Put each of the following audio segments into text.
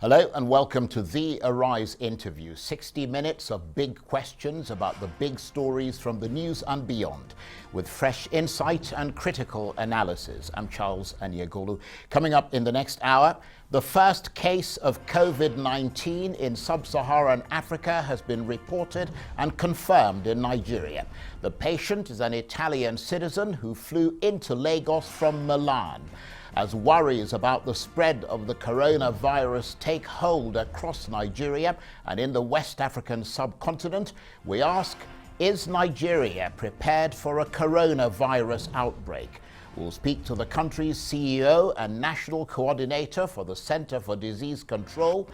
Hello and welcome to The Arise interview. 60 minutes of big questions about the big stories from the news and beyond, with fresh insight and critical analysis. I'm Charles Aniagolu. Coming up in the next hour, the first case of COVID-19 in sub-Saharan Africa has been reported and confirmed in Nigeria. The patient is an Italian citizen who flew into Lagos from Milan. As worries about the spread of the coronavirus take hold across Nigeria and in the West African subcontinent, we ask, is Nigeria prepared for a coronavirus outbreak? We'll speak to the country's CEO and national coordinator for the Center for Disease Control,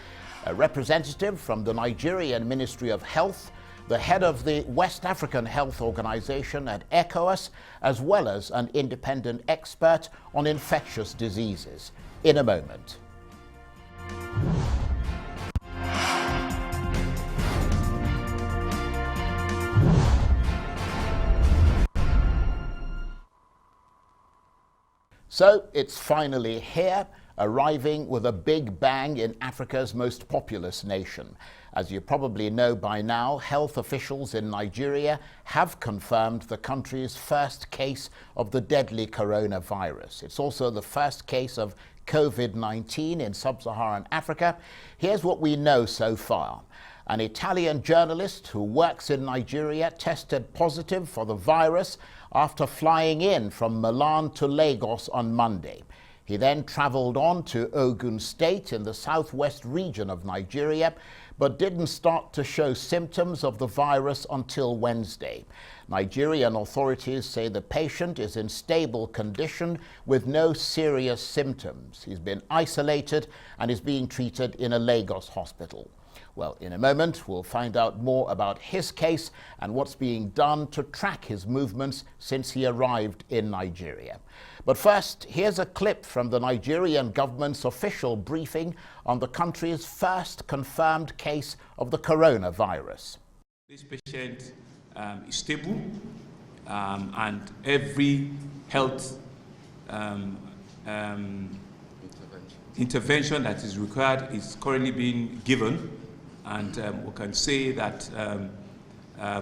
a representative from the Nigerian Ministry of Health, the head of the West African Health Organization at ECOWAS, as well as an independent expert on infectious diseases. In a moment. So it's finally here, arriving with a big bang in Africa's most populous nation. As you probably know by now, health officials in Nigeria have confirmed the country's first case of the deadly coronavirus. It's also the first case of COVID-19 in sub-Saharan Africa. Here's what we know so far. An Italian journalist who works in Nigeria tested positive for the virus after flying in from Milan to Lagos on Monday. He then traveled on to Ogun State in the southwest region of Nigeria, but didn't start to show symptoms of the virus until Wednesday. Nigerian authorities say the patient is in stable condition with no serious symptoms. He's been isolated and is being treated in a Lagos hospital. Well, in a moment, we'll find out more about his case and what's being done to track his movements since he arrived in Nigeria. But first, here's a clip from the Nigerian government's official briefing on the country's first confirmed case of the coronavirus. This patient is stable and every health intervention that is required is currently being given. And we can say that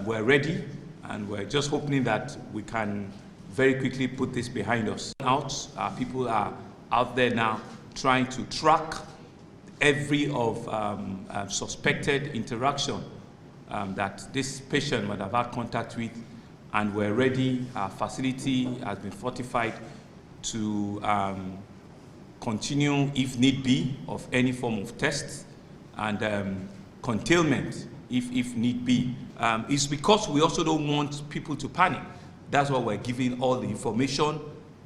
we're ready, and we're just hoping that we can very quickly put this behind us. People are out there now trying to track every suspected interaction that this patient might have had contact with, and we're ready. Our facility has been fortified to continue, if need be, of any form of tests and containment if need be. It's because we also don't want people to panic. That's why we're giving all the information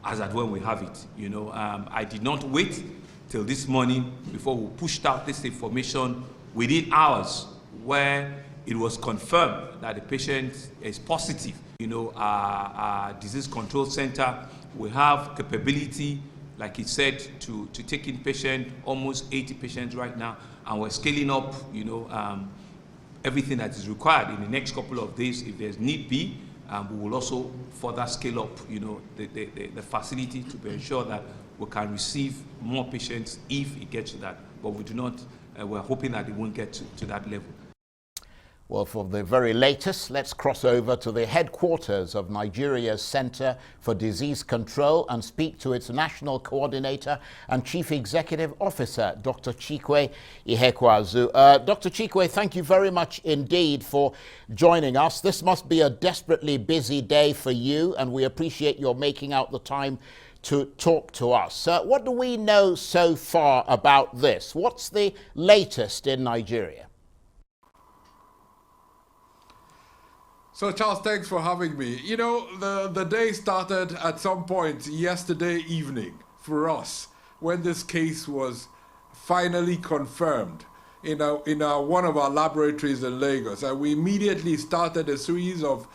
as at when we have it. You know, I did not wait till this morning before we pushed out this information within hours where it was confirmed that the patient is positive. You know, our disease control center, we have capability, like it said, to take in patient, almost 80 patients right now, and we're scaling up, you know, everything that is required in the next couple of days. If there's need be, we will also further scale up, you know, the facility to be ensure that we can receive more patients if it gets to that. But we do not, we're hoping that it won't get to that level. Well, for the very latest, let's cross over to the headquarters of Nigeria's Center for Disease Control and speak to its national coordinator and chief executive officer, Dr. Chikwe Ihekwazu. Dr. Chikwe, thank you very much indeed for joining us. This must be a desperately busy day for you, and we appreciate your making out the time to talk to us. What do we know so far about this? What's the latest in Nigeria? So, Charles, thanks for having me. You know, the day started at some point yesterday evening for us when this case was finally confirmed in one of our laboratories in Lagos. And we immediately started a series of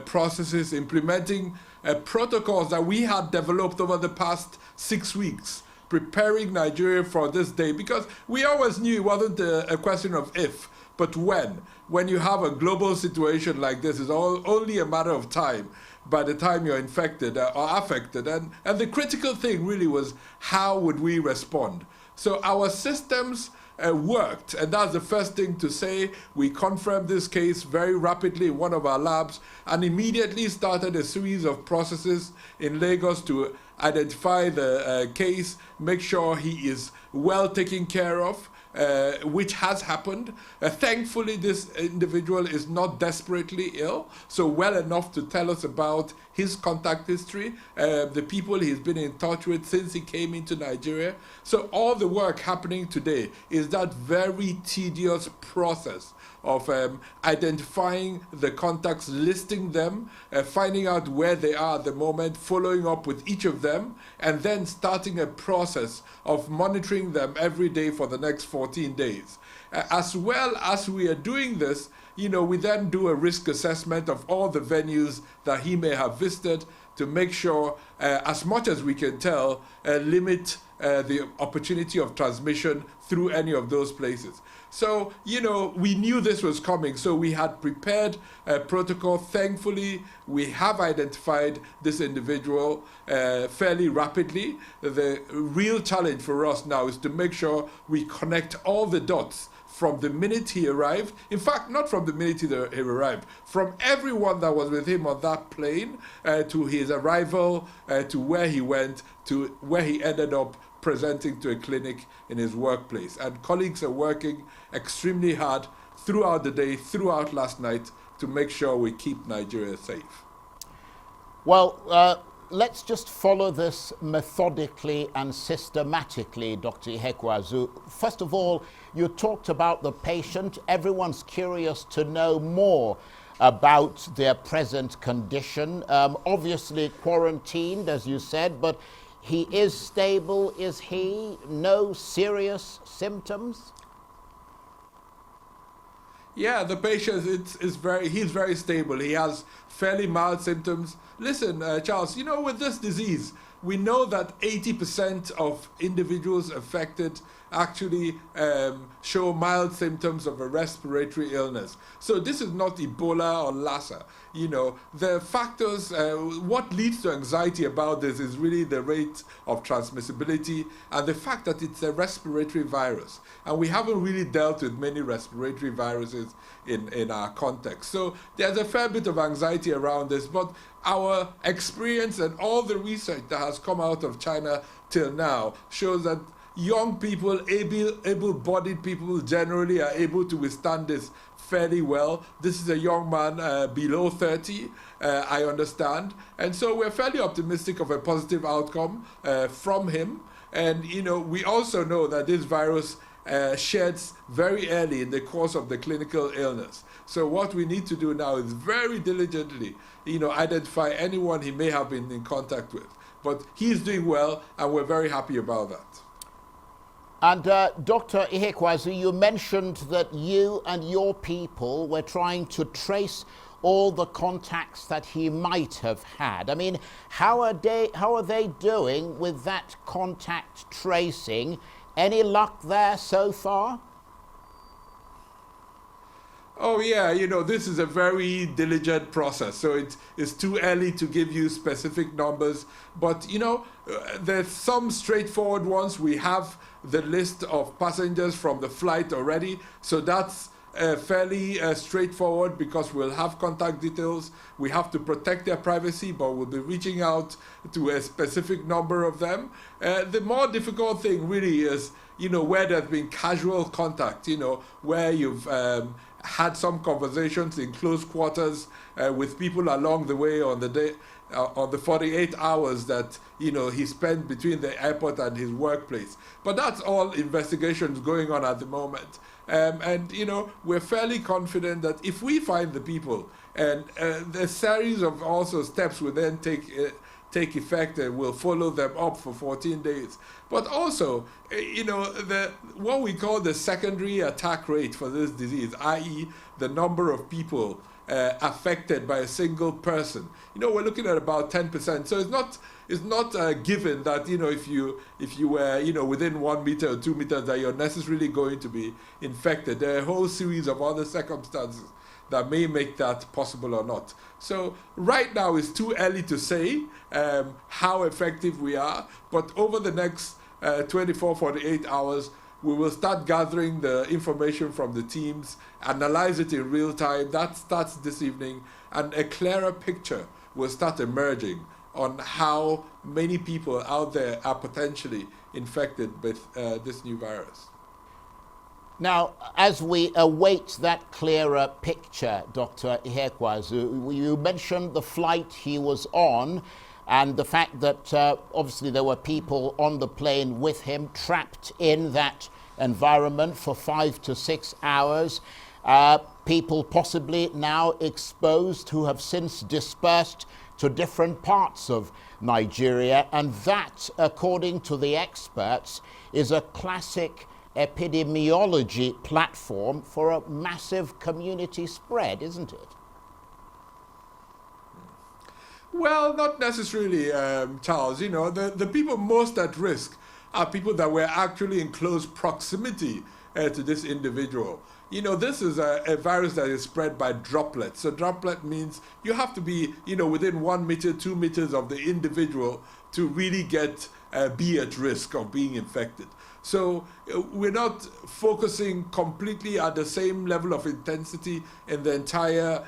processes implementing protocols that we had developed over the past 6 weeks, preparing Nigeria for this day, because we always knew it wasn't a question of if, but when. When you have a global situation like this, it's only a matter of time by the time you're infected or affected. And the critical thing really was, how would we respond? So our systems worked. And that's the first thing to say. We confirmed this case very rapidly in one of our labs and immediately started a series of processes in Lagos to identify the case, make sure he is well taken care of, which has happened. Thankfully, this individual is not desperately ill, so well enough to tell us about his contact history, the people he's been in touch with since he came into Nigeria. So all the work happening today is that very tedious process of identifying the contacts, listing them, finding out where they are at the moment, following up with each of them, and then starting a process of monitoring them every day for the next 14 days. As well as we are doing this, we then do a risk assessment of all the venues that he may have visited to make sure, as much as we can tell, limit the opportunity of transmission through any of those places. So, we knew this was coming, so we had prepared a protocol. Thankfully, we have identified this individual fairly rapidly. The real challenge for us now is to make sure we connect all the dots from the minute he arrived. In fact, not from the minute he arrived, from everyone that was with him on that plane, to his arrival, to where he went, to where he ended up presenting to a clinic in his workplace. And colleagues are working extremely hard throughout the day, throughout last night, to make sure we keep Nigeria safe. Well, let's just follow this methodically and systematically, Dr. Ihekweazu. First of all, you talked about the patient. Everyone's curious to know more about their present condition. Obviously quarantined, as you said, but he is stable, is he? No serious symptoms? Yeah, the patient he's very stable. He has fairly mild symptoms. Listen, Charles, with this disease, we know that 80% of individuals affected actually show mild symptoms of a respiratory illness. So this is not Ebola or Lassa. The factors, what leads to anxiety about this is really the rate of transmissibility and the fact that it's a respiratory virus. And we haven't really dealt with many respiratory viruses in our context. So there's a fair bit of anxiety around this, but our experience and all the research that has come out of China till now shows that young people, able-bodied people generally are able to withstand this fairly well. This is a young man below 30, I understand. And so we're fairly optimistic of a positive outcome from him. And, we also know that this virus sheds very early in the course of the clinical illness. So what we need to do now is very diligently, identify anyone he may have been in contact with. But he's doing well, and we're very happy about that. And Dr. Ihekweazu, you mentioned that you and your people were trying to trace all the contacts that he might have had. I mean, how are they doing with that contact tracing? Any luck there so far? Oh yeah, this is a very diligent process, so it's too early to give you specific numbers, but there's some straightforward ones. We have the list of passengers from the flight already, so that's fairly straightforward because we'll have contact details. We have to protect their privacy, but we'll be reaching out to a specific number of them. The more difficult thing really is, where there's been casual contact, where you've had some conversations in close quarters with people along the way on the day, on the 48 hours that he spent between the airport and his workplace. But that's all investigations going on at the moment. And we're fairly confident that if we find the people, and the series of also steps will then take effect and we'll follow them up for 14 days. But also, what we call the secondary attack rate for this disease, i.e. the number of people affected by a single person, we're looking at about 10%. So it's not given that if you were within 1 meter or 2 meters that you're necessarily going to be infected. There are a whole series of other circumstances that may make that possible or not. So right now it's too early to say how effective we are, but over the next 24, 48 hours, We will start gathering the information from the teams, analyze it in real time. That starts this evening, and a clearer picture will start emerging on how many people out there are potentially infected with this new virus. Now, as we await that clearer picture, Dr. Ihekweazu, you mentioned the flight he was on and the fact that obviously there were people on the plane with him trapped in that environment for 5 to 6 hours. People possibly now exposed who have since dispersed to different parts of Nigeria. And that, according to the experts, is a classic epidemiology platform for a massive community spread, isn't it? Well, not necessarily, Charles. You know, the people most at risk are people that were actually in close proximity to this individual. You know, this is a virus that is spread by droplets. So droplet means you have to be, you know, within 1 meter, 2 meters of the individual to really be at risk of being infected. So we're not focusing completely at the same level of intensity in the entire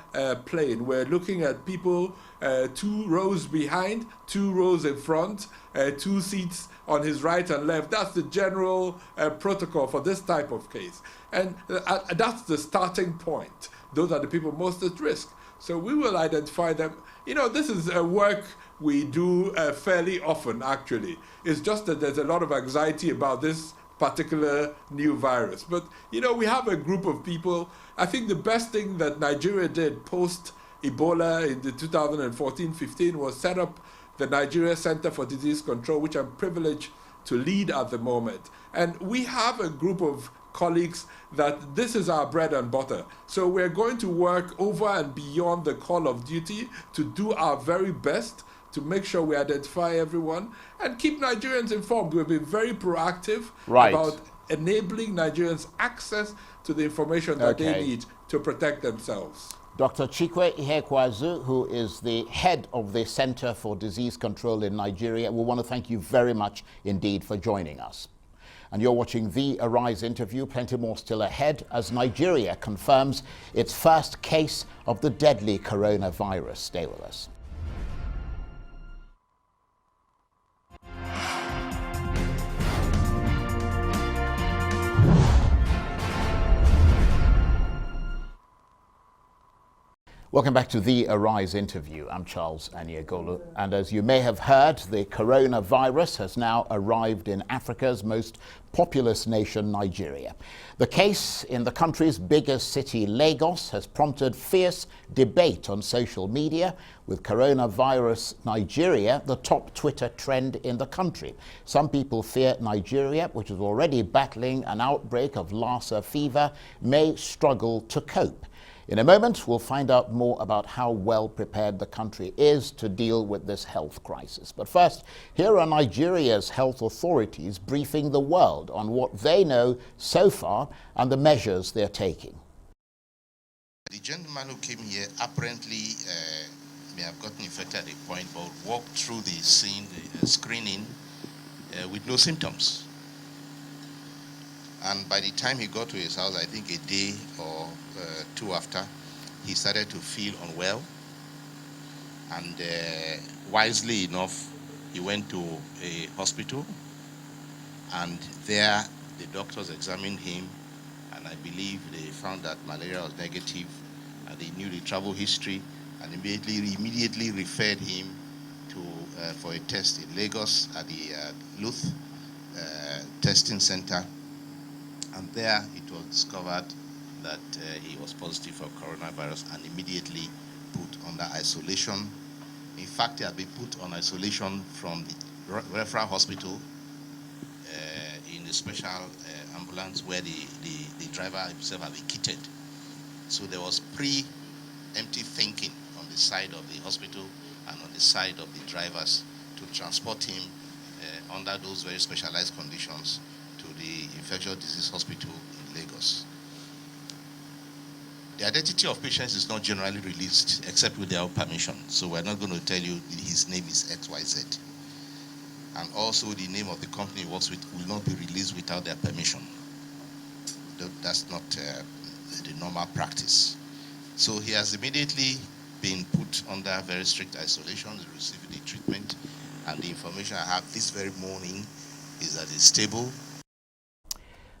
plane. We're looking at people 2 rows behind, 2 rows in front, 2 seats on his right and left. That's the general protocol for this type of case. And that's the starting point. Those are the people most at risk. So we will identify them. You know, this is work we do fairly often, actually. It's just that there's a lot of anxiety about this particular new virus. But, you know, we have a group of people. I think the best thing that Nigeria did post-Ebola in the 2014-15 was set up the Nigeria Center for Disease Control, which I'm privileged to lead at the moment. And we have a group of colleagues that this is our bread and butter. So we're going to work over and beyond the call of duty to do our very best to make sure we identify everyone and keep Nigerians informed. We've been very proactive about enabling Nigerians access to the information that they need to protect themselves. Dr. Chikwe Ihekweazu, who is the head of the Center for Disease Control in Nigeria, we want to thank you very much indeed for joining us. And you're watching the Arise interview. Plenty more still ahead as Nigeria confirms its first case of the deadly coronavirus. Stay with us. Welcome back to the Arise interview. I'm Charles Aniagolu, and as you may have heard, the coronavirus has now arrived in Africa's most populous nation, Nigeria. The case in the country's biggest city, Lagos, has prompted fierce debate on social media, with coronavirus Nigeria the top Twitter trend in the country. Some people fear Nigeria, which is already battling an outbreak of Lassa fever, may struggle to cope. In a moment, we'll find out more about how well prepared the country is to deal with this health crisis. But first, here are Nigeria's health authorities briefing the world on what they know so far and the measures they're taking. The gentleman who came here apparently may have gotten infected at a point, but walked through the scene, the screening, with no symptoms. And by the time he got to his house, I think a day or 2 after, he started to feel unwell. And wisely enough, he went to a hospital. And there, the doctors examined him. And I believe they found that malaria was negative. And they knew the travel history. And immediately referred him to for a test in Lagos at the Luth testing center. And there it was discovered that he was positive for coronavirus and immediately put under isolation. In fact, he had been put on isolation from the referral hospital in a special ambulance where the driver himself had been kitted. So there was pre-empty thinking on the side of the hospital and on the side of the drivers to transport him under those very specialized conditions to the infectious disease hospital in Lagos. The identity of patients is not generally released except with their own permission. So we're not going to tell you his name is XYZ. And also the name of the company he works with will not be released without their permission. that's not the normal practice. So he has immediately been put under very strict isolation, received the treatment, and the information I have this very morning is that he's stable.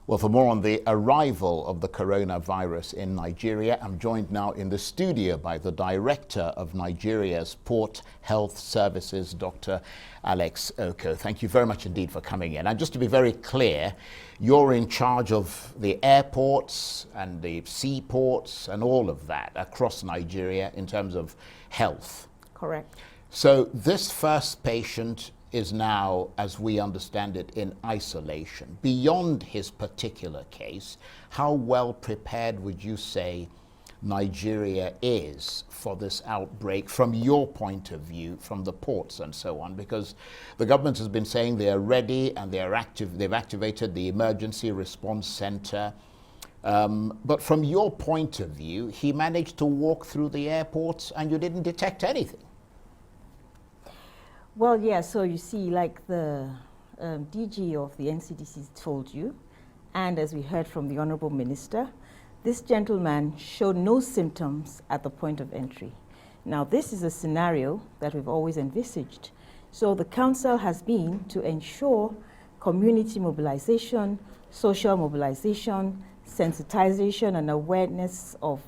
Well, for more on the arrival of the coronavirus in Nigeria, I'm joined now in the studio by the Director of Nigeria's Port Health Services, Dr. Alex Oko. Thank you very much indeed for coming in. And just to be very clear, you're in charge of the airports and the seaports and all of that across Nigeria in terms of health. Correct. So this first patient is now, as we understand it, in isolation. Beyond his particular case, how well prepared would you say Nigeria is for this outbreak from your point of view, from the ports and so on? Because the government has been saying they are ready and they are active. They've activated the emergency response center. But from your point of view, he managed to walk through the airports and you didn't detect anything. Well, yeah, so you see, like the DG of the NCDC told you, and as we heard from the Honorable Minister, this gentleman showed no symptoms at the point of entry. Now, this is a scenario that we've always envisaged. So the Council has been to ensure community mobilization, social mobilization, sensitization and awareness of,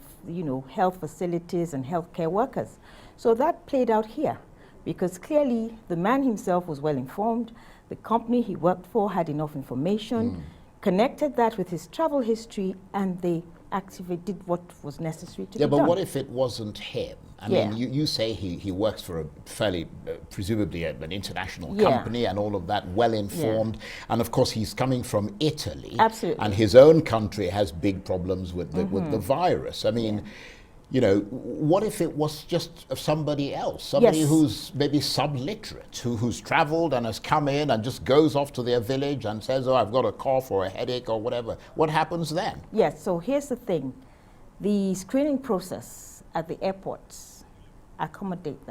health facilities and healthcare workers. So that played out here, because clearly the man himself was well informed, the company he worked for had enough information, connected that with his travel history, and they did what was necessary to be done. Yeah, but what if it wasn't him? I mean, you say he works for a fairly, presumably an international company and all of that, well-informed. And of course, he's coming from Italy. Absolutely. And his own country has big problems with the virus. I mean, what if it was just somebody else, somebody who's maybe subliterate, who's traveled and has come in and just goes off to their village and says, oh, I've got a cough or a headache or whatever. What happens then? Yes, so here's the thing. The screening process at the airports accommodates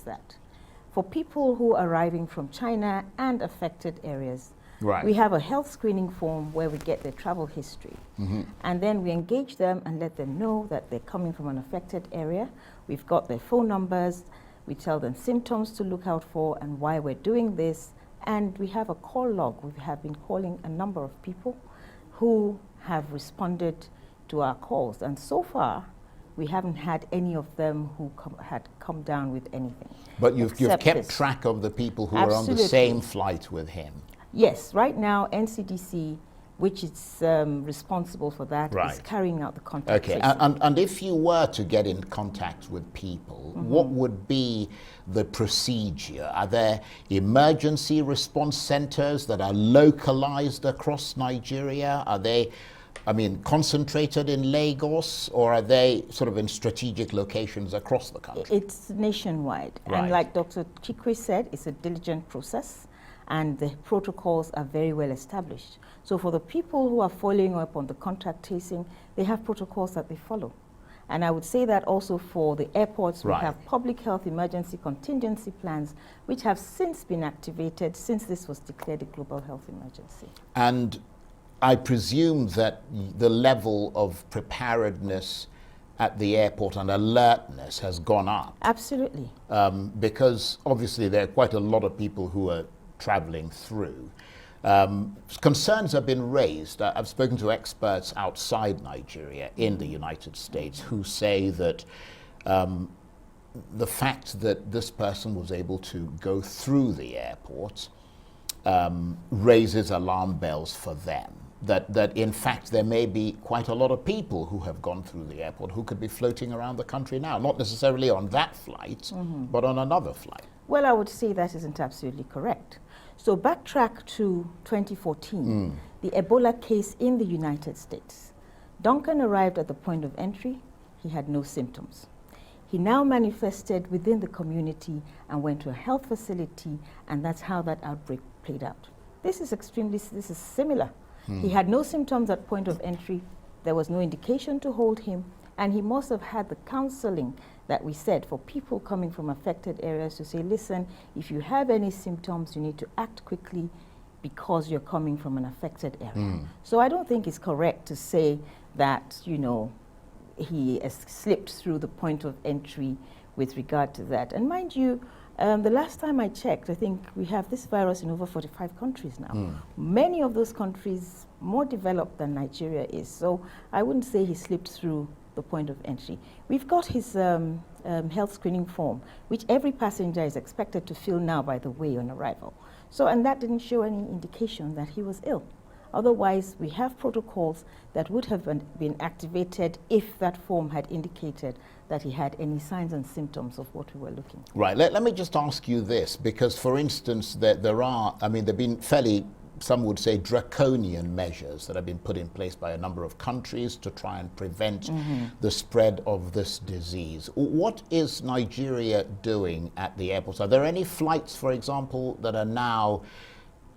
that. For people who are arriving from China and affected areas, we have a health screening form where we get their travel history. And then we engage them and let them know that they're coming from an affected area. We've got their phone numbers. We tell them symptoms to look out for and why we're doing this. And we have a call log. We have been calling a number of people who have responded to our calls. And so far, we haven't had any of them who had come down with anything. But you've kept track of the people who are on the same flight with him. Yes, right now NCDC, which is responsible for that, is carrying out the contact tracing. And if you were to get in contact with people, what would be the procedure? Are there emergency response centers that are localized across Nigeria? Are they, concentrated in Lagos, or are they sort of in strategic locations across the country? It's nationwide. And like Dr. Chikwe said, it's a diligent process. And the protocols are very well established. So for the people who are following up on the contact tracing, they have protocols that they follow. And I would say that also for the airports, we have public health emergency contingency plans, which have since been activated since this was declared a global health emergency. And I presume that the level of preparedness at the airport and alertness has gone up. Absolutely. Because obviously there are quite a lot of people who are traveling through. Concerns have been raised. I've spoken to experts outside Nigeria in the United States who say that the fact that this person was able to go through the airport raises alarm bells for them. That in fact there may be quite a lot of people who have gone through the airport who could be floating around the country now, not necessarily on that flight, but on another flight. Well, I would say that isn't absolutely correct. So backtrack to 2014, the Ebola case in the United States. Duncan arrived at the point of entry. He had no symptoms. He now manifested within the community and went to a health facility, and that's how that outbreak played out. This is similar. He had no symptoms at point of entry. There was no indication to hold him, and he must have had the counseling that we said for people coming from affected areas to say, listen, if you have any symptoms, you need to act quickly, because you're coming from an affected area. So I don't think it's correct to say that, you know, he has slipped through the point of entry with regard to that. And mind you, the last time I checked, I think we have this virus in over 45 countries now. Many of those countries more developed than Nigeria is. So I wouldn't say he slipped through the point of entry. We've got his health screening form, which every passenger is expected to fill now, by the way, on arrival. So, and that didn't show any indication that he was ill. Otherwise, we have protocols that would have been activated if that form had indicated that he had any signs and symptoms of what we were looking for. Right. Let me just ask you this, because, for instance, there are, I mean, there have been fairly, some would say, draconian measures that have been put in place by a number of countries to try and prevent the spread of this disease. What is Nigeria doing at the airports? Are there any flights, for example, that are now,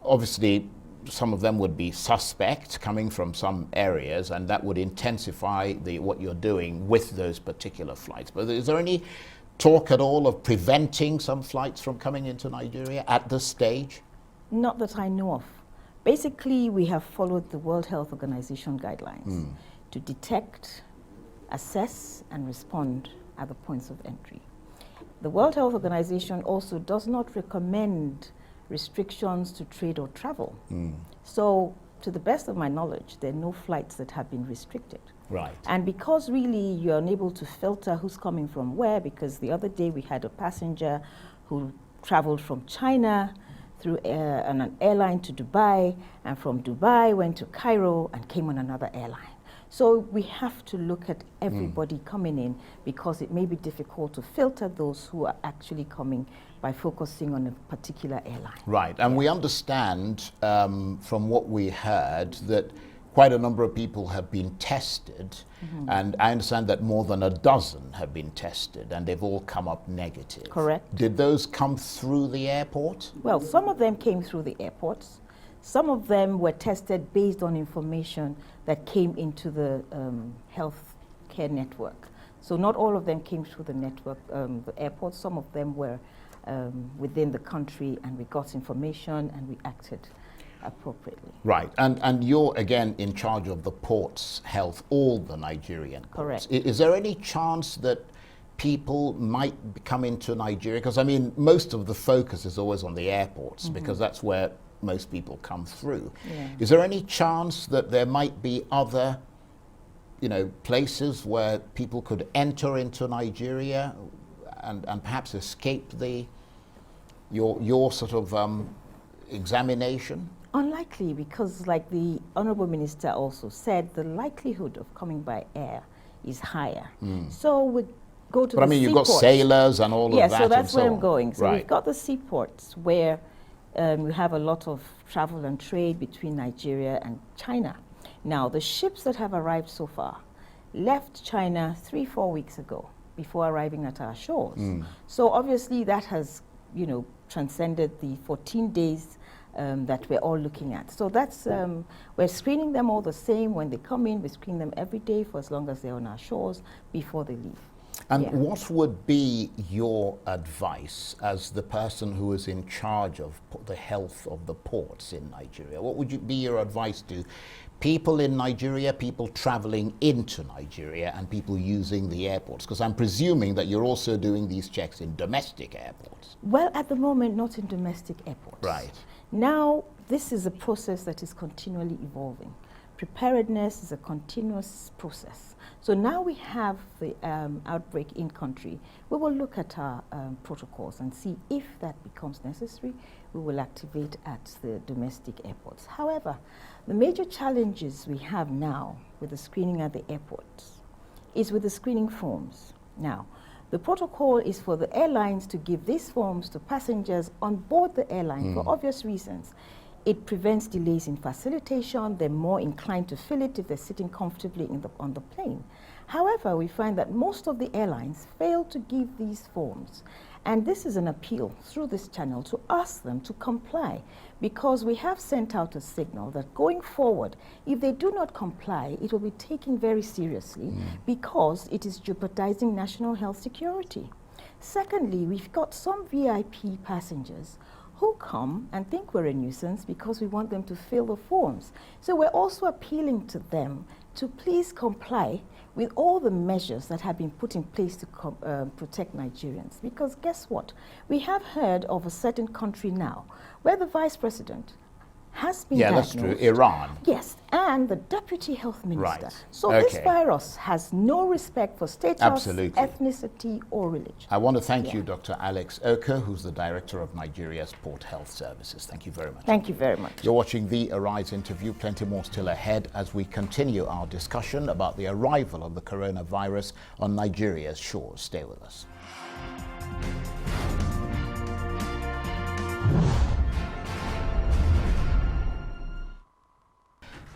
obviously, some of them would be suspect coming from some areas, and that would intensify what you're doing with those particular flights. But is there any talk at all of preventing some flights from coming into Nigeria at this stage? Not that I know of. Basically, we have followed the World Health Organization guidelines to detect, assess, and respond at the points of entry. The World Health Organization also does not recommend restrictions to trade or travel. So, to the best of my knowledge, there are no flights that have been restricted. Right. And because really you're unable to filter who's coming from where, because the other day we had a passenger who traveled from China through an airline to Dubai, and from Dubai went to Cairo and came on another airline. So we have to look at everybody coming in, because it may be difficult to filter those who are actually coming by focusing on a particular airline. Right, and we understand from what we heard that quite a number of people have been tested, and I understand that more than a dozen have been tested, and they've all come up negative. Correct. Did those come through the airport? Well, some of them came through the airports. Some of them were tested based on information that came into the health care network. So not all of them came through the network, the airports. Some of them were within the country, and we got information and we acted appropriately. Right, and you're again in charge of the ports health, all the Nigerian ports. Correct. Is there any chance that people might come into Nigeria? Because I mean, most of the focus is always on the airports, because that's where most people come through. Yeah. Is there any chance that there might be other, you know, places where people could enter into Nigeria and perhaps escape your sort of examination? Unlikely, because like the Honorable Minister also said, the likelihood of coming by air is higher. So we go to But I mean, you've got sailors and all of that. Yeah, so that's where and so I'm on. going. So Right. we've got the seaports where we have a lot of travel and trade between Nigeria and China. Now, the ships that have arrived so far left China 3-4 weeks ago before arriving at our shores. So obviously that has, you know, transcended the 14 days that we're all looking at. So that's, we're screening them all the same. When they come in, we screen them every day for as long as they're on our shores before they leave. And Yeah. what would be your advice as the person who is in charge of the health of the ports in Nigeria? What would be your advice to people in Nigeria, people traveling into Nigeria, and people using the airports? Because I'm presuming that you're also doing these checks in domestic airports. Well, at the moment, not in domestic airports. Right. Now, this is a process that is continually evolving. Preparedness is a continuous process. So now we have the outbreak in country. We will look at our protocols and see if that becomes necessary. We will activate at the domestic airports. However, the major challenges we have now with the screening at the airports is with the screening forms. Now, the protocol is for the airlines to give these forms to passengers on board the airline for obvious reasons. It prevents delays in facilitation. They're more inclined to fill it if they're sitting comfortably on the plane. However, we find that most of the airlines fail to give these forms. And this is an appeal through this channel to ask them to comply, because we have sent out a signal that going forward, if they do not comply, it will be taken very seriously because it is jeopardizing national health security. Secondly, we've got some VIP passengers who come and think we're a nuisance because we want them to fill the forms. So we're also appealing to them to please comply with all the measures that have been put in place to protect Nigerians. Because guess what? We have heard of a certain country now where the vice president has been diagnosed. Yeah, that's true. Iran. Yes, and the deputy health minister. Right. So this virus has no respect for status, ethnicity, or religion. I want to thank you, Dr. Alex Oka, who's the director of Nigeria's Port Health Services. Thank you very much. Thank you very much. You're watching the Arise interview. Plenty more still ahead as we continue our discussion about the arrival of the coronavirus on Nigeria's shores. Stay with us.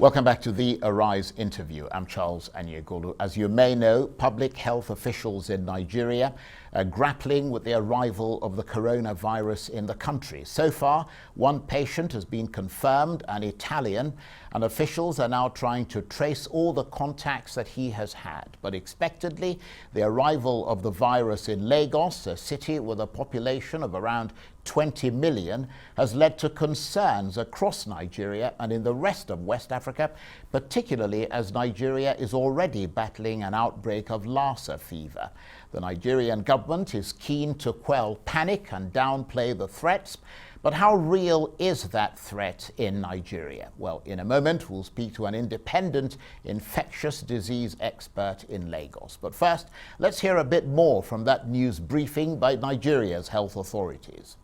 Welcome back to the Arise interview. I'm Charles Anyegolu. As you may know, public health officials in Nigeria are grappling with the arrival of the coronavirus in the country. So far, one patient has been confirmed, an Italian, and officials are now trying to trace all the contacts that he has had. But expectedly, the arrival of the virus in Lagos, a city with a population of around 20 million, has led to concerns across Nigeria and in the rest of West Africa, particularly as Nigeria is already battling an outbreak of Lassa fever. The Nigerian government is keen to quell panic and downplay the threats, but how real is that threat in Nigeria? Well, in a moment, we'll speak to an independent infectious disease expert in Lagos. But first, let's hear a bit more from that news briefing by Nigeria's health authorities.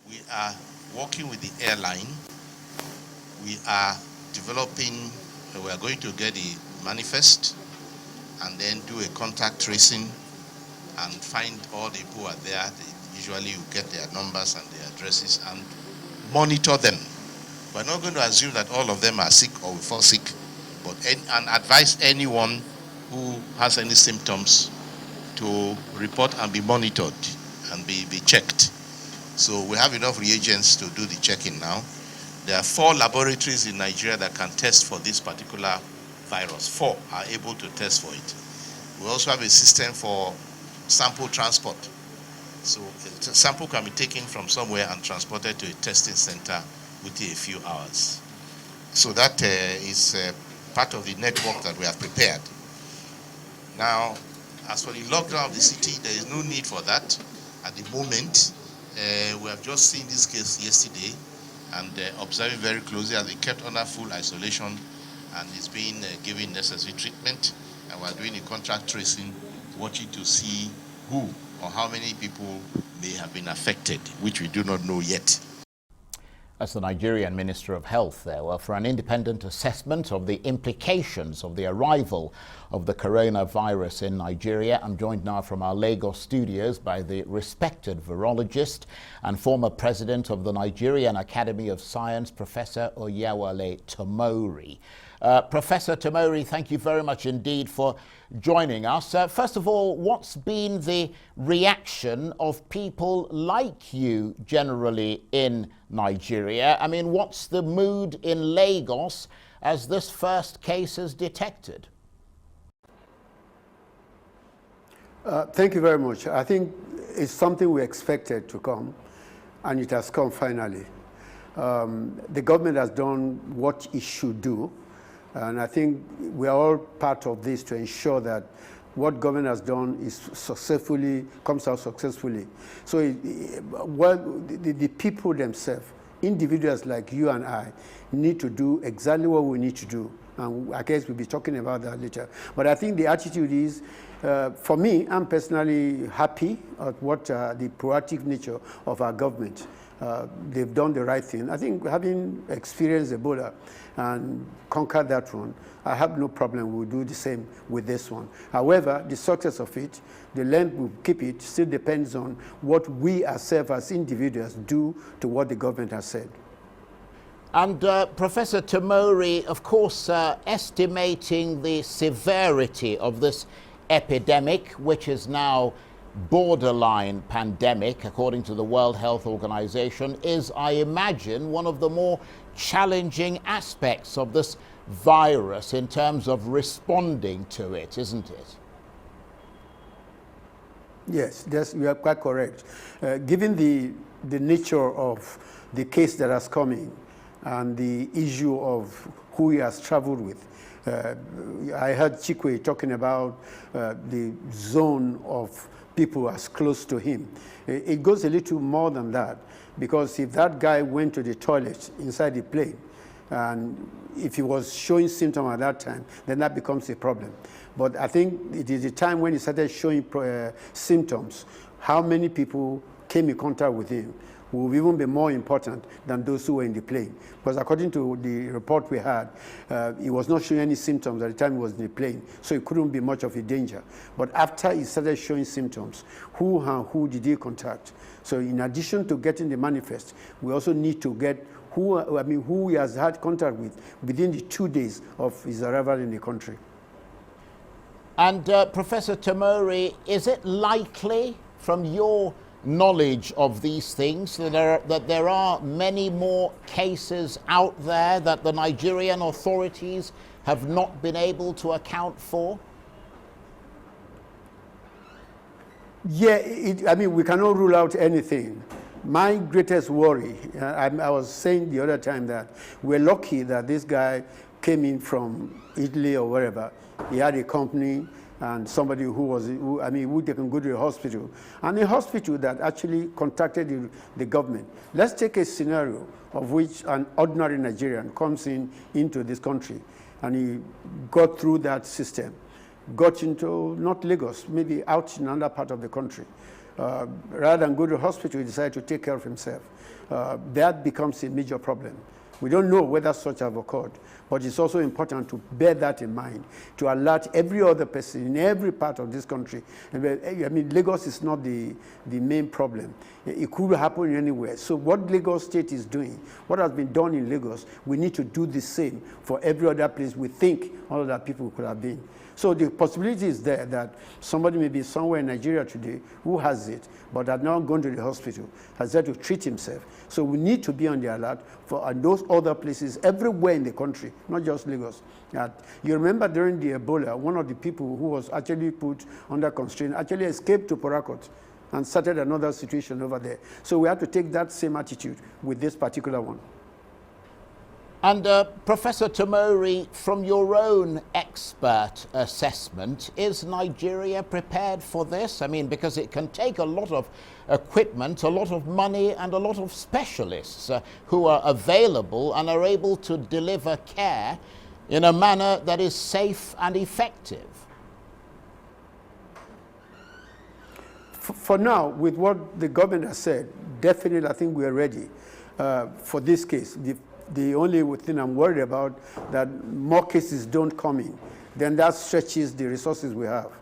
We are working with the airline. We are developing, we are going to get a manifest and then do a contact tracing and find all the people who are there. Usually you get their numbers and their addresses and monitor them. We're not going to assume that all of them are sick or will fall sick, but and advise anyone who has any symptoms to report and be monitored and be checked. So we have enough reagents to do the checking now. There are 4 laboratories in Nigeria that can test for this particular virus. 4 are able to test for it. We also have a system for sample transport. So a sample can be taken from somewhere and transported to a testing center within a few hours. So that is part of the network that we have prepared. Now, as for the lockdown of the city, there is no need for that at the moment. We have just seen this case yesterday and observing very closely as they kept under full isolation and is being given necessary treatment. And we're doing a contact tracing, watching to see who or how many people may have been affected, which we do not know yet. That's the Nigerian Minister of Health there. Well, for an independent assessment of the implications of the arrival of the coronavirus in Nigeria, I'm joined now from our Lagos studios by the respected virologist and former president of the Nigerian Academy of Science, Professor Oyewale Tomori. Professor Tomori, thank you very much indeed for joining us. First of all, what's been the reaction of people like you generally in Nigeria? I mean, what's the mood in Lagos as this first case is detected? Thank you very much. I think it's something we expected to come, and it has come finally. The government has done what it should do. And I think we are all part of this to ensure that what government has done is comes out successfully. So the people themselves, individuals like you and I, need to do exactly what we need to do. And I guess we'll be talking about that later. But I think the attitude is, for me, I'm personally happy at what the proactive nature of our government. They've done the right thing. I think having experienced Ebola and conquered that one, I have no problem. We'll do the same with this one. However, the success of it, the length we keep it, still depends on what we ourselves as individuals do to what the government has said. And Professor Tomori, of course, estimating the severity of this epidemic, which is now borderline pandemic, according to the World Health Organization, is, I imagine, one of the more challenging aspects of this virus in terms of responding to it, isn't it? Yes, you are quite correct. Given the the nature of the case that has come in and the issue of who he has traveled with. I heard Chikwe talking about the zone of people as close to him. It goes a little more than that, because if that guy went to the toilet inside the plane, and if he was showing symptoms at that time, then that becomes a problem. But I think it is the time when he started showing symptoms, how many people came in contact with him will even be more important than those who were in the plane. Because according to the report we had, he was not showing any symptoms at the time he was in the plane, so it couldn't be much of a danger. But after he started showing symptoms, who did he contact? So in addition to getting the manifest, we also need to get who he has had contact with within the 2 days of his arrival in the country. And Professor Tamori, is it likely, from your knowledge of these things, that there are many more cases out there that the Nigerian authorities have not been able to account for? Yeah, we cannot rule out anything. My greatest worry, I was saying the other time that we're lucky that this guy came in from Italy or wherever. He had a company and somebody who they can go to a hospital, and a hospital that actually contacted the government. Let's take a scenario of which an ordinary Nigerian comes into this country, and he got through that system, got into, not Lagos, maybe out in another part of the country. Rather than go to the hospital, he decided to take care of himself. That becomes a major problem. We don't know whether such have occurred, but it's also important to bear that in mind, to alert every other person in every part of this country. Lagos is not the main problem. It could happen anywhere. So what Lagos State is doing, what has been done in Lagos, we need to do the same for every other place we think all other people could have been. So the possibility is there that somebody may be somewhere in Nigeria today who has it, but had not gone to the hospital, has had to treat himself. So we need to be on the alert for those other places everywhere in the country, not just Lagos. You remember during the Ebola, one of the people who was actually put under constraint actually escaped to Port Harcourt and started another situation over there. So we have to take that same attitude with this particular one. And Professor Tamori, from your own expert assessment, is Nigeria prepared for this? I mean, because it can take a lot of equipment, a lot of money, and a lot of specialists who are available and are able to deliver care in a manner that is safe and effective. For now, with what the government has said, definitely I think we are ready for this case. The only thing I'm worried about, that more cases don't come in, then that stretches the resources we have.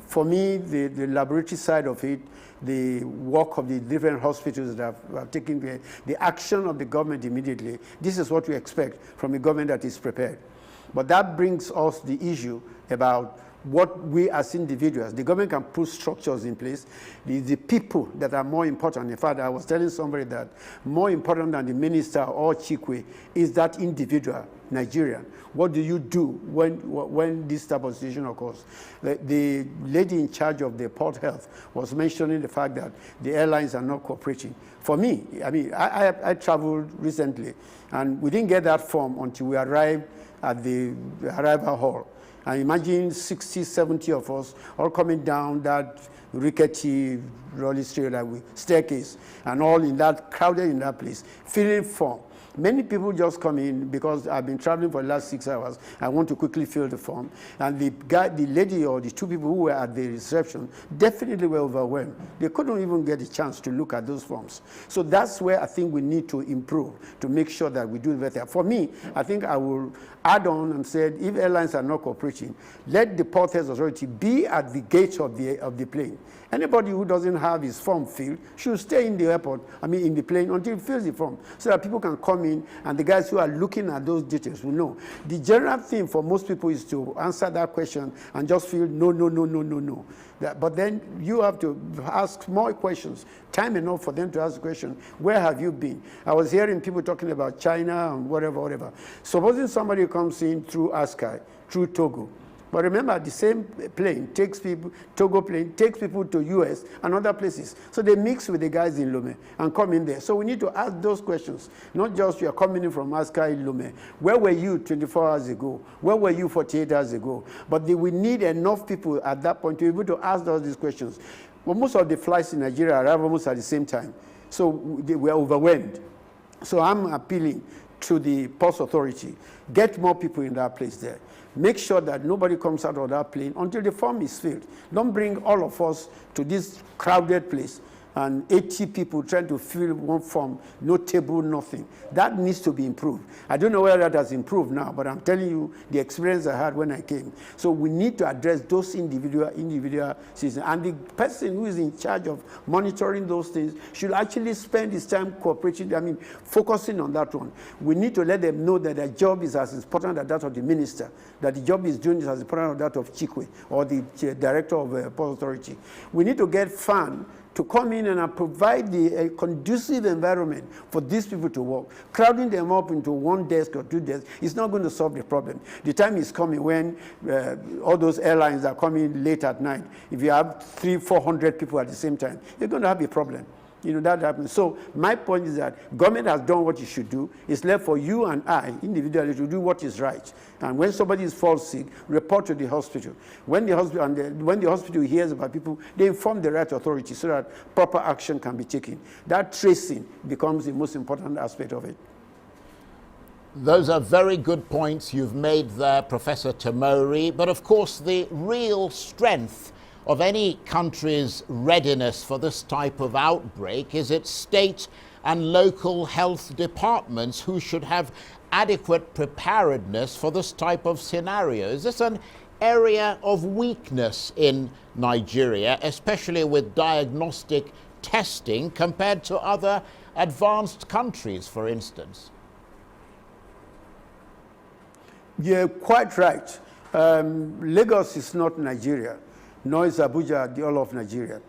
For me, the laboratory side of it, the work of the different hospitals that have taken the action of the government immediately, this is what we expect from a government that is prepared. But that brings us the issue about what we as individuals, the government can put structures in place. The people that are more important. In fact, I was telling somebody that more important than the minister or Chikwe is that individual, Nigerian. What do you do when this type of situation occurs? The lady in charge of the port health was mentioning the fact that the airlines are not cooperating. For me, I traveled recently, and we didn't get that form until we arrived at the arrival hall. And imagine 60, 70 of us all coming down that rickety, rolling staircase, and all in that, crowded in that place, filling form. Many people just come in because I've been traveling for the last 6 hours. I want to quickly fill the form. And the lady or the two people who were at the reception definitely were overwhelmed. They couldn't even get a chance to look at those forms. So that's where I think we need to improve to make sure that we do better. For me, I think I will add on and say, if airlines are not cooperating, let the Port Health Authority be at the gate of the plane. Anybody who doesn't have his form filled should stay in the airport, in the plane until he fills the form, so that people can come in and the guys who are looking at those details will know. The general thing for most people is to answer that question and just feel no, no, no, no, no, no. But then you have to ask more questions, time enough for them to ask the question, where have you been? I was hearing people talking about China and whatever. Supposing somebody comes in through Askai, through Togo, But remember, the same plane takes people, Togo plane takes people to US and other places. So they mix with the guys in Lome and come in there. So we need to ask those questions, not just you are coming in from Aska in Lome. Where were you 24 hours ago? Where were you 48 hours ago? But we need enough people at that point to be able to ask all these questions. Well, most of the flights in Nigeria arrive almost at the same time. So we are overwhelmed. So I'm appealing to the Port Authority, get more people in that place there. Make sure that nobody comes out of that plane until the form is filled. Don't bring all of us to this crowded place and 80 people trying to fill one form, no table, nothing. That needs to be improved. I don't know whether that has improved now, but I'm telling you the experience I had when I came. So we need to address those individual citizens. And the person who is in charge of monitoring those things should actually spend his time cooperating, focusing on that one. We need to let them know that their job is as important as that of the minister, that the job is doing is as important as that of Chikwe or the director of Port Authority. We need to get FAN to come in and provide a conducive environment for these people to work. Crowding them up into one desk or two desks is not going to solve the problem. The time is coming when all those airlines are coming late at night. If you have 300-400 people at the same time, you're going to have a problem. That happens. So my point is that government has done what it should do. It's left for you and I, individually, to do what is right. And when somebody falls sick, report to the hospital. When the hospital hears about people, they inform the right authority so that proper action can be taken. That tracing becomes the most important aspect of it. Those are very good points you've made there, Professor Tamori. But of course, the real strength of any country's readiness for this type of outbreak is its state and local health departments, who should have adequate preparedness for this type of scenario. Is this an area of weakness in Nigeria, especially with diagnostic testing compared to other advanced countries, for instance? You're quite right. Lagos is not Nigeria, nor is Abuja the all of Nigeria.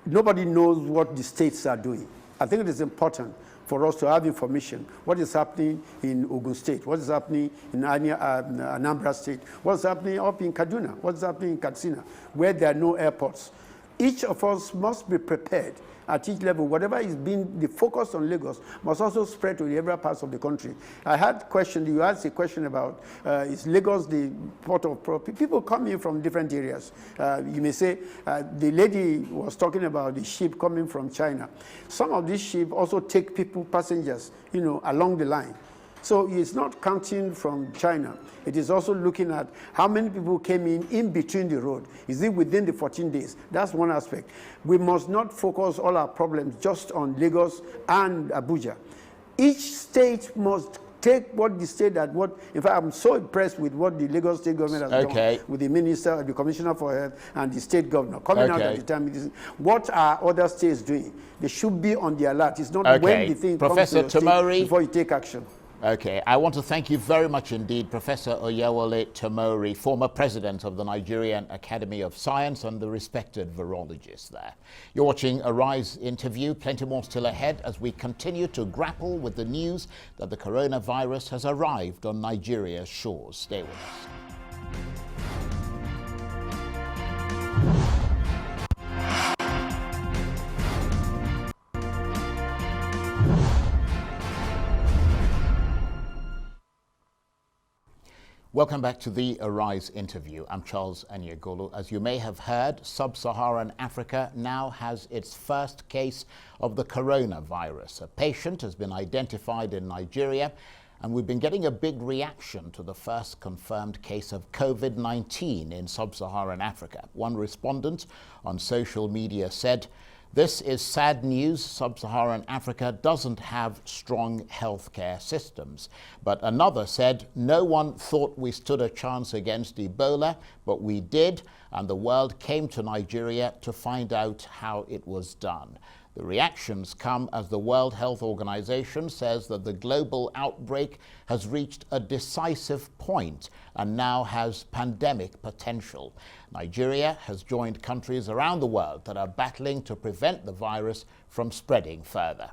Nobody knows what the states are doing. I think it is important for us to have information. What is happening in Ogun State? What is happening in Anambra State? What is happening up in Kaduna? What is happening in Katsina, where there are no airports? Each of us must be prepared at each level. Whatever is being the focus on Lagos must also spread to the other parts of the country. I had you asked a question about, is Lagos the port of people coming from different areas? You may say, the lady was talking about the ship coming from China. Some of these ships also take passengers, along the line. So it's not counting from China. It is also looking at how many people came in between the road. Is it within the 14 days? That's one aspect. We must not focus all our problems just on Lagos and Abuja. Each state must take what the state in fact, I'm so impressed with what the Lagos state government has done with the minister, the commissioner for health, and the state governor coming out at the time. What are other states doing? They should be on the alert. It's not when the thing Professor comes to your state before you take action. Okay, I want to thank you very much indeed, Professor Oyewole Tamori, former president of the Nigerian Academy of Science and the respected virologist there. You're watching Arise interview. Plenty more still ahead as we continue to grapple with the news that the coronavirus has arrived on Nigeria's shores. Stay with us. Welcome back to the Arise interview. I'm Charles Anyegolu. As you may have heard, sub-Saharan Africa now has its first case of the coronavirus. A patient has been identified in Nigeria, and we've been getting a big reaction to the first confirmed case of COVID-19 in sub-Saharan Africa. One respondent on social media said, "This is sad news. Sub-Saharan Africa doesn't have strong healthcare systems." But another said, "No one thought we stood a chance against Ebola, but we did, and the world came to Nigeria to find out how it was done." The reactions come as the World Health Organization says that the global outbreak has reached a decisive point and now has pandemic potential. Nigeria has joined countries around the world that are battling to prevent the virus from spreading further.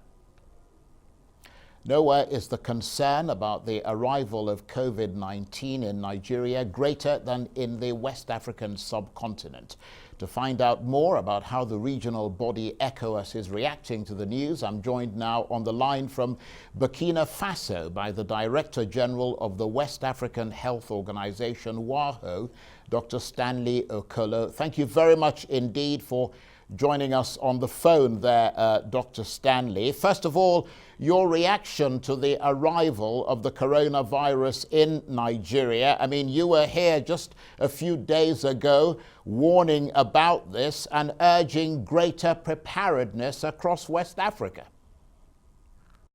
Nowhere is the concern about the arrival of COVID-19 in Nigeria greater than in the West African subcontinent. To find out more about how the regional body ECOWAS is reacting to the news, I'm joined now on the line from Burkina Faso by the Director General of the West African Health Organization, WAHO, Dr. Stanley Okolo. Thank you very much indeed for joining us on the phone there, Dr. Stanley. First of all, your reaction to the arrival of the coronavirus in Nigeria. I mean, you were here just a few days ago warning about this and urging greater preparedness across West Africa.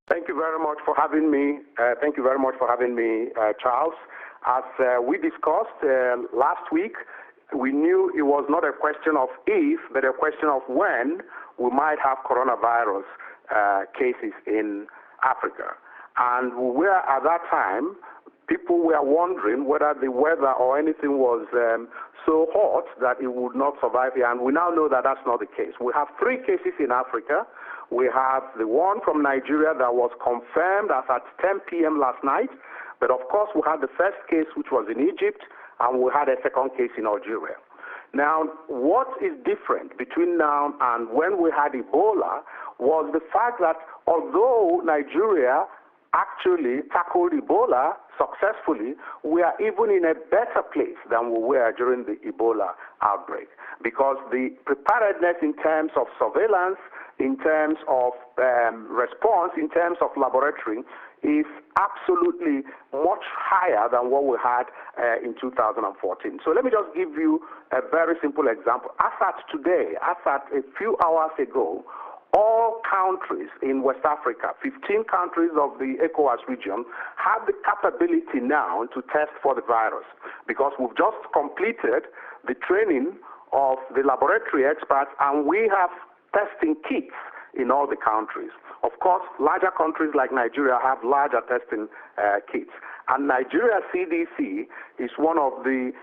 Thank you very much for having me. Charles. As we discussed last week, we knew it was not a question of if, but a question of when we might have coronavirus cases in Africa. And we were, at that time, people were wondering whether the weather or anything was so hot that it would not survive here. And we now know that that's not the case. We have 3 cases in Africa. We have the one from Nigeria that was confirmed as at 10 p.m. last night. But of course, we had the first case, which was in Egypt, and we had a second case in Algeria. Now, what is different between now and when we had Ebola was the fact that although Nigeria actually tackled Ebola successfully, we are even in a better place than we were during the Ebola outbreak, because the preparedness in terms of surveillance, in terms of response, in terms of laboratory, is absolutely much higher than what we had in 2014. So let me just give you a very simple example. As at today, as at a few hours ago, all countries in West Africa, 15 countries of the ECOWAS region, have the capability now to test for the virus, because we've just completed the training of the laboratory experts, and we have testing kits in all the countries. Of course, larger countries like Nigeria have larger testing kits. And Nigeria CDC is one of the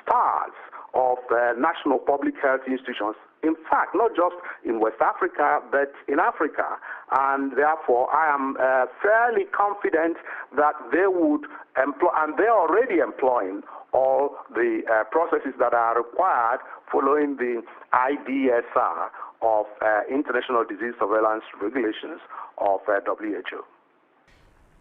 stars of national public health institutions. In fact, not just in West Africa, but in Africa. And therefore, I am fairly confident that they would employ, and they're already employing, all the processes that are required following the IDSR of International Disease Surveillance Regulations of WHO.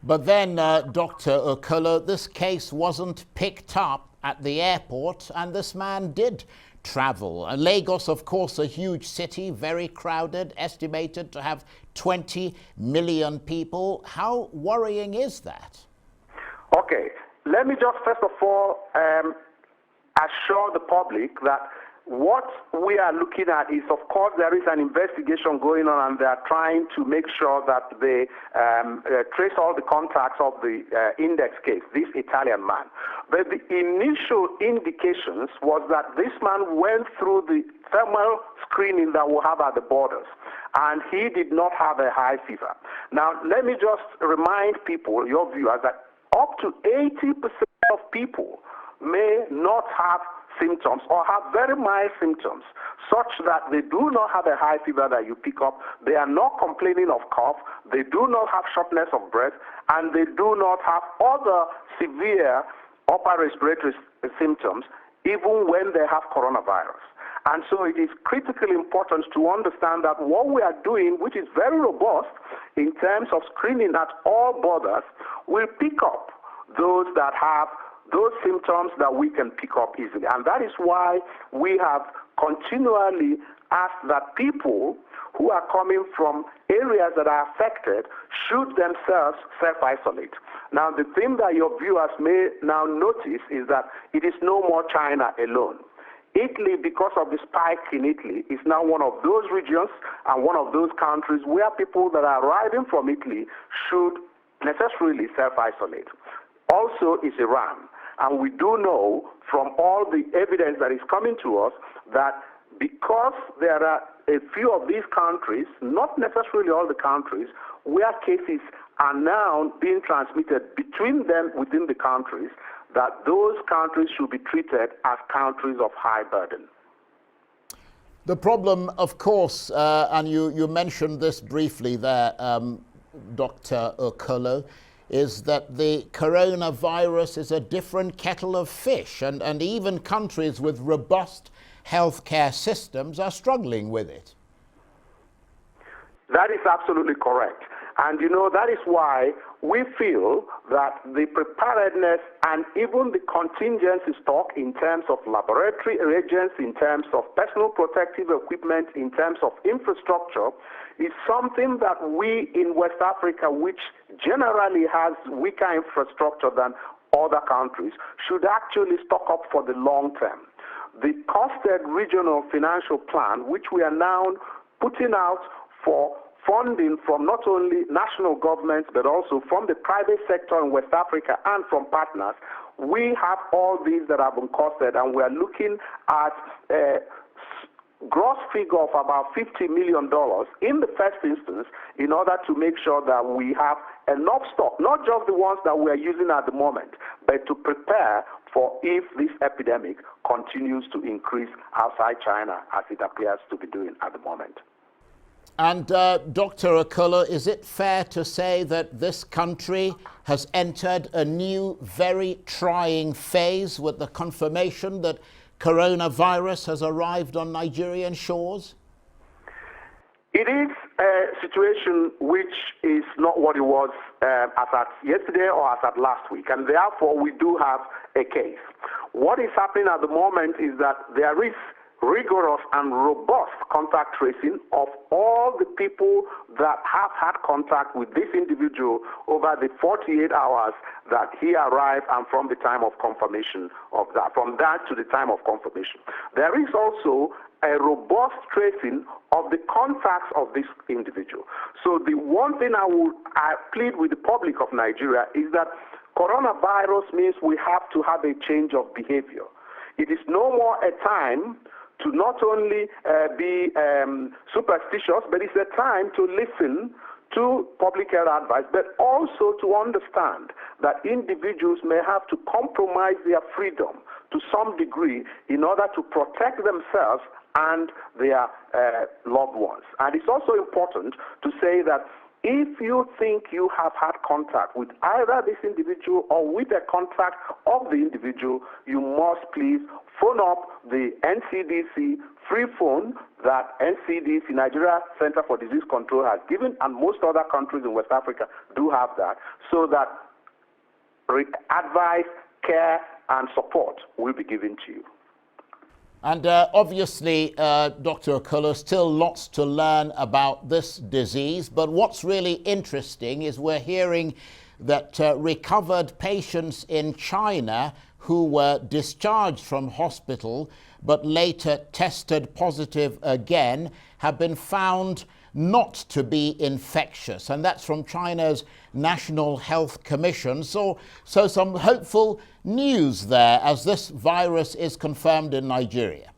But then, Dr. Okolo, this case wasn't picked up at the airport, and this man did travel. Lagos, of course, a huge city, very crowded, estimated to have 20 million people. How worrying is that? Okay, let me just first of all assure the public that what we are looking at is, of course, there is an investigation going on, and they are trying to make sure that they trace all the contacts of the index case, this Italian man. But the initial indications was that this man went through the thermal screening that we have at the borders, and he did not have a high fever. Now, let me just remind people, your viewers, that up to 80% of people may not have symptoms or have very mild symptoms, such that they do not have a high fever that you pick up, they are not complaining of cough, they do not have shortness of breath, and they do not have other severe upper respiratory symptoms, even when they have coronavirus. And so it is critically important to understand that what we are doing, which is very robust in terms of screening at all borders, will pick up those that have those symptoms that we can pick up easily. And that is why we have continually asked that people who are coming from areas that are affected should themselves self-isolate. Now, the thing that your viewers may now notice is that it is no more China alone. Italy, because of the spike in Italy, is now one of those regions and one of those countries where people that are arriving from Italy should necessarily self-isolate. Also is Iran. And we do know from all the evidence that is coming to us that because there are a few of these countries, not necessarily all the countries, where cases are now being transmitted between them within the countries, that those countries should be treated as countries of high burden. The problem, of course, and you mentioned this briefly there, Dr. Okolo, is that the coronavirus is a different kettle of fish, and even countries with robust healthcare systems are struggling with it. That is absolutely correct. And that is why we feel that the preparedness and even the contingency stock in terms of laboratory reagents, in terms of personal protective equipment, in terms of infrastructure, is something that we in West Africa, which generally has weaker infrastructure than other countries, should actually stock up for the long term. The costed regional financial plan, which we are now putting out for funding from not only national governments but also from the private sector in West Africa and from partners, we have all these that have been costed, and we are looking at a gross figure of about $50 million in the first instance in order to make sure that we have enough stock, not just the ones that we are using at the moment, but to prepare for if this epidemic continues to increase outside China as it appears to be doing at the moment. And Dr. Okolo, is it fair to say that this country has entered a new, very trying phase with the confirmation that coronavirus has arrived on Nigerian shores? It is a situation which is not what it was as at yesterday or as at last week, and therefore we do have a case. What is happening at the moment is that there is rigorous and robust contact tracing of all the people that have had contact with this individual over the 48 hours that he arrived and from the time of confirmation of that, from that to the time of confirmation. There is also a robust tracing of the contacts of this individual. So the one thing I plead with the public of Nigeria is that coronavirus means we have to have a change of behavior. It is no more a time to not only be superstitious, but it's a time to listen to public health advice, but also to understand that individuals may have to compromise their freedom to some degree in order to protect themselves and their loved ones. And it's also important to say that if you think you have had contact with either this individual or with a contact of the individual, you must please phone up the NCDC free phone that NCDC, Nigeria Center for Disease Control, has given, and most other countries in West Africa do have that, so that advice, care, and support will be given to you. And obviously, Dr. Okolo, still lots to learn about this disease, but what's really interesting is we're hearing that recovered patients in China who were discharged from hospital but later tested positive again have been found not to be infectious, and that's from China's National Health Commission. So some hopeful news there as this virus is confirmed in Nigeria.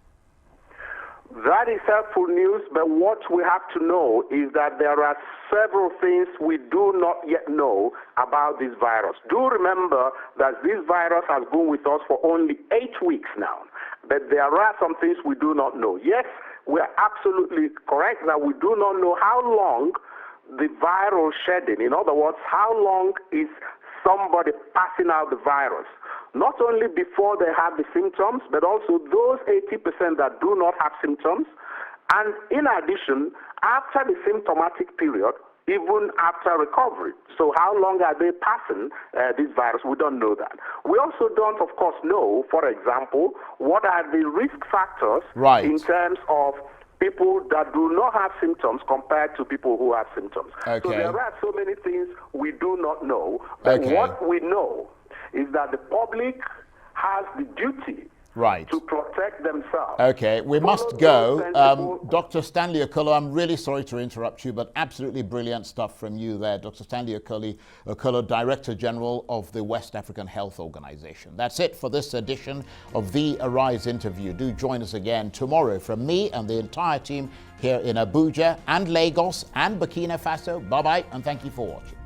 That is helpful news, but what we have to know is that there are several things we do not yet know about this virus. Do remember that this virus has been with us for only 8 weeks now, but there are some things we do not know. Yes, we are absolutely correct that we do not know how long the viral shedding, in other words, how long is somebody passing out the virus, not only before they have the symptoms, but also those 80% that do not have symptoms, and in addition, after the symptomatic period, even after recovery. So how long are they passing this virus? We don't know that. We also don't, of course, know, for example, what are the risk factors in terms of people that do not have symptoms compared to people who have symptoms. Okay. So there are so many things we do not know. But what we know is that the public has the duty to protect themselves. Okay, we must go. Dr. Stanley Okolo, I'm really sorry to interrupt you, but absolutely brilliant stuff from you there. Dr. Stanley Okolo, Director General of the West African Health Organization. That's it for this edition of the Arise interview. Do join us again tomorrow from me and the entire team here in Abuja and Lagos and Burkina Faso. Bye-bye, and thank you for watching.